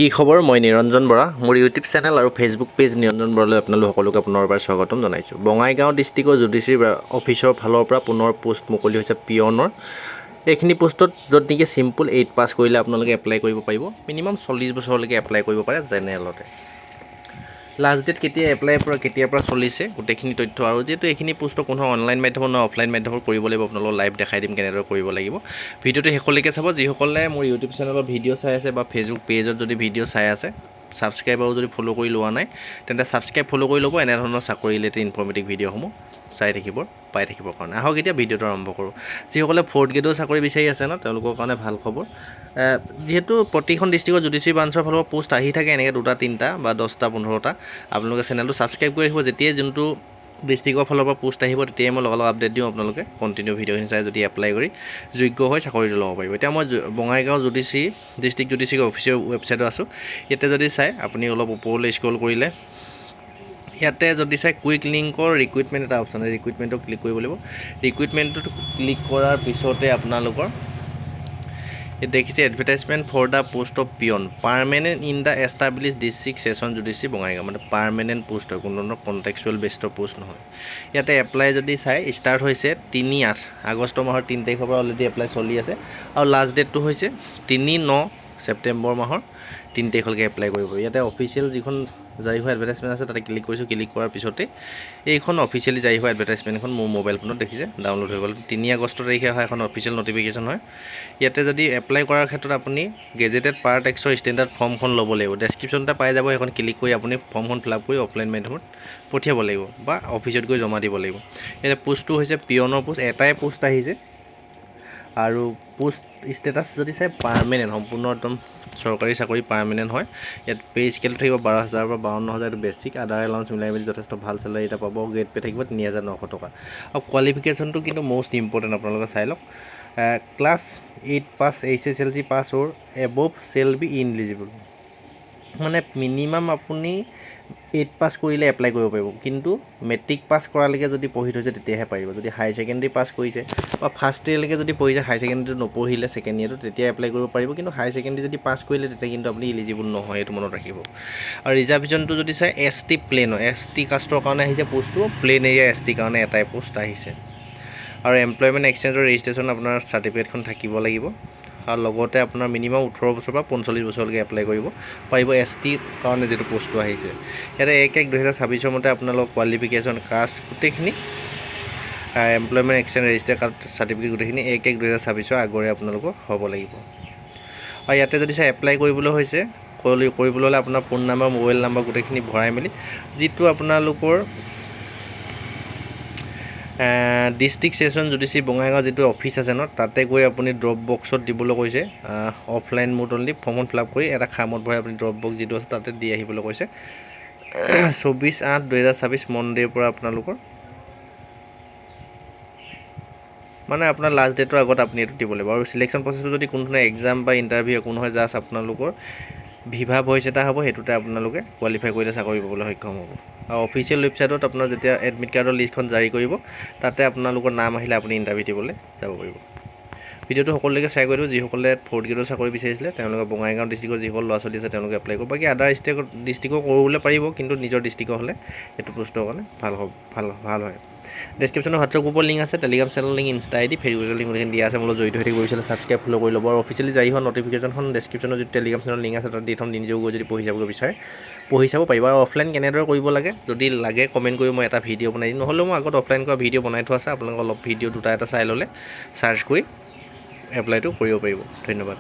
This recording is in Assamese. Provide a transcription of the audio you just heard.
কি খবৰ মই নিৰঞ্জন বৰা মোৰ ইউটিউব চেনেল আৰু ফেচবুক পেজ নিৰঞ্জন বৰালৈ আপোনালোক সকলোকে পুনৰবাৰ স্বাগতম জনাইছোঁ। বঙাইগাঁও ডিষ্ট্ৰিক্টৰ জুডিচিয়াৰী অফিচৰ ফালৰ পৰা পুনৰ পোষ্ট মুকলি হৈছে পিয়নৰ। এইখিনি পোষ্টত য'ত নেকি চিম্পুল 8 পাছ কৰিলে আপোনালোকে এপ্লাই কৰিব পাৰিব। মিনিমাম 40 বছৰলৈকে এপ্লাই কৰিব পাৰে জেনেৰেলতে। লাষ্ট ডেট কেতিয়াৰ পৰা চলিছে গোটেইখিনি তথ্য আৰু যিহেতু এইখিনি পোষ্ট কোনো অনলাইন মাধ্যমত নহয় অফলাইন মাধ্যমত কৰিব লাগিব, আপোনালোকক লাইভ দেখাই দিম কেনেদৰে কৰিব লাগিব। ভিডিঅ'টো শেষলৈকে চাব। যিসকলে মোৰ ইউটিউব চেনেলত ভিডিঅ' চাই আছে বা ফেচবুক পেজত যদি ভিডিঅ' চাই আছে, ছাবস্ক্ৰাইব আৰু যদি ফ'ল' কৰি লোৱা নাই তেন্তে ছাবস্ক্ৰাইব ফ'ল' কৰি ল'ব। এনেধৰণৰ চাকৰি ৰিলেটেড ইনফৰ্মেটিভ ভিডিঅ'সমূহ পাই থাকিবৰ কাৰণে। আহক এতিয়া ভিডিঅ'টো আৰম্ভ কৰোঁ। যিসকলে 4th গ্ৰেডৰ চাকৰি বিচাৰি আছে ন, তেওঁলোকৰ কাৰণে ভাল খবৰ। যিহেতু প্ৰতিখন ডিষ্ট্ৰিক্টৰ জুডিচিয়াৰী ব্ৰাঞ্চৰ ফালৰ পৰা পোষ্ট আহি থাকে এনেকৈ 2টা 3টা বা 10টা 15টা। আপোনালোকে চেনেলটো ছাবস্ক্ৰাইব কৰি ৰাখিব। যেতিয়াই যোনটো ডিষ্ট্ৰিক্টৰ ফালৰ পৰা পোষ্ট আহিব তেতিয়াই মই লগালগ আপডেট দিওঁ। আপোনালোকে কণ্টিনিউ ভিডিঅ'খিনি চাই যদি এপ্লাই কৰি যোগ্য হয় চাকৰিটো ল'ব পাৰিব। এতিয়া মই বঙাইগাঁও ডিষ্ট্ৰিক্ট জুডিচিয়াৰী অফিচিয়েল ৱেবছাইটত আছোঁ। ইয়াতে যদি চাই আপুনি অলপ ওপৰলৈ স্ক্ৰল কৰিলে ইয়াতে যদি চাই কুইক লিংকৰ ৰিক্ৰুইটমেণ্ট এটা অপশ্যন আছে, ৰিক্ৰুইটমেণ্টটো ক্লিক কৰিব লাগিব। ৰিক্ৰুইটমেণ্টটো ক্লিক কৰাৰ পিছতে আপোনালোকৰ দেখিছে advertisement for the post of peon permanent in the establish district session judiciary Bongaigaon, মানে পাৰ্মানেণ্ট পোষ্ট হয়, কোনো ধৰণৰ কণ্টেক্সুৱেল বেষ্টৰ পোষ্ট নহয়। ইয়াতে এপ্লাই যদি চাই ষ্টাৰ্ট হৈছে 3/8 আগষ্ট মাহৰ 3 তাৰিখৰ পৰা অলৰেডি এপ্লাই চলি আছে আৰু লাষ্ট ডেটটো হৈছে 3/9 ছেপ্টেম্বৰ মাহৰ 3 তাৰিখলৈকে এপ্লাই কৰিব। ইয়াতে অফিচিয়েল যিখন জাৰি হোৱা এডভাৰটাইজমেণ্ট আছে তাতে ক্লিক কৰিছোঁ। ক্লিক কৰাৰ পিছতে এইখন অফিচিয়েলি জাৰি হোৱা এডভাৰটাইজমেণ্টখন মোৰ মোবাইল ফোনত দেখিছে ডাউনলোড হৈ গ'ল। 3 আগষ্ট তাৰিখে অহা এখন অফিচিয়েল নটিফিকেশ্যন হয়। ইয়াতে যদি এপ্লাই কৰাৰ ক্ষেত্ৰত আপুনি গেজেটেড পাৰ টেক্সৰ ষ্টেণ্ডাৰ্ড ফৰ্মখন ল'ব লাগিব। ডেছক্ৰিপশ্যনতে পাই যাব, সেইখন ক্লিক কৰি আপুনি ফৰ্মখন ফিল আপ কৰি অফলাইন মাধ্যমত পঠিয়াব লাগিব বা অফিচত গৈ জমা দিব লাগিব। এতিয়া পোষ্টটো হৈছে পিয়নৰ পোষ্ট, এটাই পোষ্ট আহিছে আৰু পোষ্ট ষ্টেটাছ যদি চাই পাৰ্মানেণ্ট, সম্পূৰ্ণ একদম চৰকাৰী চাকৰি পাৰ্মানেণ্ট হয়। ইয়াত পে' স্কেলটো থাকিব 12,000 পৰা 52,000 বেছিক, আদাৰ এলাউন্স মিলাই মেলি যথেষ্ট ভাল চেলাৰী এটা পাব। গ্ৰেড পে' থাকিব 3,900 টকা। আৰু কোৱালিফিকেশ্যনটো কিন্তু মষ্ট ইম্পৰ্টেণ্ট, আপোনালোকে চাই লওক। Class 8 pass HSLC pass or above cell be ineligible, মানে মিনিমাম আপুনি 8 পাছ কৰিলে এপ্লাই কৰিব পাৰিব, কিন্তু মেট্ৰিক পাছ কৰালৈকে যদি পঢ়ি থৈছে তেতিয়াহে পাৰিব। যদি হাই ছেকেণ্ডেৰী পাছ কৰিছে বা ফাৰ্ষ্ট ইয়েৰলৈকে যদি পঢ়িছে, হাই ছেকেণ্ডেৰীটো নপঢ়িলে ছেকেণ্ড ইয়েৰটো, তেতিয়া এপ্লাই কৰিব পাৰিব। কিন্তু হাই ছেকেণ্ডেৰী যদি পাছ কৰিলে তেতিয়া কিন্তু আপুনি ইলিজিবল নহয়, এইটো মনত ৰাখিব। আৰু ৰিজাৰ্ভেশ্যনটো যদি চাই ST প্লেন, ST কাষ্টৰ কাৰণে আহিছে পোষ্টটো, প্লেন এৰিয়া ST কাৰণে এটাই পোষ্ট আহিছে। আৰু এমপ্লয়মেণ্ট এক্সচেঞ্জৰ ৰেজিষ্ট্ৰেশ্যন আপোনাৰ চাৰ্টিফিকেটখন থাকিব লাগিব। আৰু লগতে আপোনাৰ মিনিমাম 18 বছৰ পৰা 45 বছৰলৈকে এপ্লাই কৰিব পাৰিব ST কাৰণে যিটো পোষ্টটো আহিছে। ইয়াতে 1/1/2026 মতে আপোনালোকৰ কোৱালিফিকেশ্যন, কাষ্ট গোটেইখিনি, employment exchange register card certificate গোটেইখিনি 1/1/2026 আগৰে আপোনালোকৰ হ'ব লাগিব। আৰু ইয়াতে যদি চাই এপ্লাই কৰিবলৈ হৈছে, কৰিবলৈ হ'লে আপোনাৰ ফোন নাম্বাৰ, মোবাইল নাম্বাৰ গোটেইখিনি ভৰাই মেলি যিটো আপোনালোকৰ ডিষ্ট্ৰিক্ট ছেছন জুডিচিয়াৰী বঙাইগাঁও যিটো অফিচ আছে ন, তাতে গৈ আপুনি ড্ৰপ বক্সত দিবলৈ কৈছে। অফলাইন মোড অনলি ফৰ্মখন ফিল আপ কৰি এটা খামত ভৰাই আপুনি ড্ৰপ বক্স যিটো আছে তাতে দি আহিবলৈ কৈছে। 24/8/2026 মনডেৰ পৰা আপোনালোকৰ মানে আপোনাৰ লাষ্ট ডেটৰ আগত আপুনি এইটো দিব লাগিব। আৰু চিলেকশ্যন প্ৰচেছটো যদি কোনো ধৰণৰ এক্সাম বা ইণ্টাৰভিউ একো নহয়, জাষ্ট আপোনালোকৰ ভিভা ভইচ এটা হ'ব, সেইটোতে আপোনালোকে কোৱালিফাই কৰিলে চাকৰি পাবলৈ সক্ষম হ'ব। আৰু অফিচিয়েল ৱেবছাইটত আপোনাৰ যেতিয়া এডমিট কাৰ্ডৰ লিষ্টখন জাৰি কৰিব, তাতে আপোনালোকৰ নাম আহিলে আপুনি ইণ্টাৰভিউ দিবলৈ যাব পাৰিব। ভিডিঅ'টো সকলোকে শ্বেয়াৰ কৰি দিব। যিসকলে 4th গ্ৰেডৰ চাকৰি বিচাৰিছিলে তেওঁলোকে বঙাইগাঁও ডিষ্ট্ৰিক্টৰ যিসকল ল'ৰা ছোৱালী আছে তেওঁলোকে এপ্লাই কৰিব। বাকী আদাৰ ডিষ্ট্ৰিক্টৰ কৰিবলৈ পাৰিব, কিন্তু নিজৰ ডিষ্ট্ৰিক্টৰ হ'লে এইটো পোষ্টৰ কাৰণে ভাল হয়। ডেছক্ৰিপশ্যনত হোৱাটছআপ গ্ৰুপৰ লিংক আছে, Telegram channel link, Insta ID, ফেচবুকৰ লিংক গোটেইখিনি দিয়া আছে। মোলৈ জড়িত হৈ থাকিব বিচাৰিলে ছাবস্ক্ৰাইব ফ'ল' কৰি ল'ব। আৰু অফিচিয়েলি জাৰি হোৱা নটিফিকেশ্যনখন ডেছক্ৰিপশ্যনত যিটো টেলিগ্ৰাম চেনেল লিংক আছে তাত দি থ'ম। নিজেও গৈ যদি পঢ়ি যাবলৈ বিচাৰে পঢ়ি চাব পাৰিব। আৰু অফলাইন কেনেদৰে কৰিব লাগে যদি লাগে কমেণ্ট কৰি মই এটা ভিডিঅ' বনাই দিম, নহ'লেও মই আগত অফলাইন কৰা ভিডিঅ' বনাই থোৱা আছে। আপোনালোকে অলপ ভিডিঅ' 2টা এটা চাই ল'লে চাৰ্চ কৰি এপ্লাইটো কৰিব পাৰিব। ধন্যবাদ।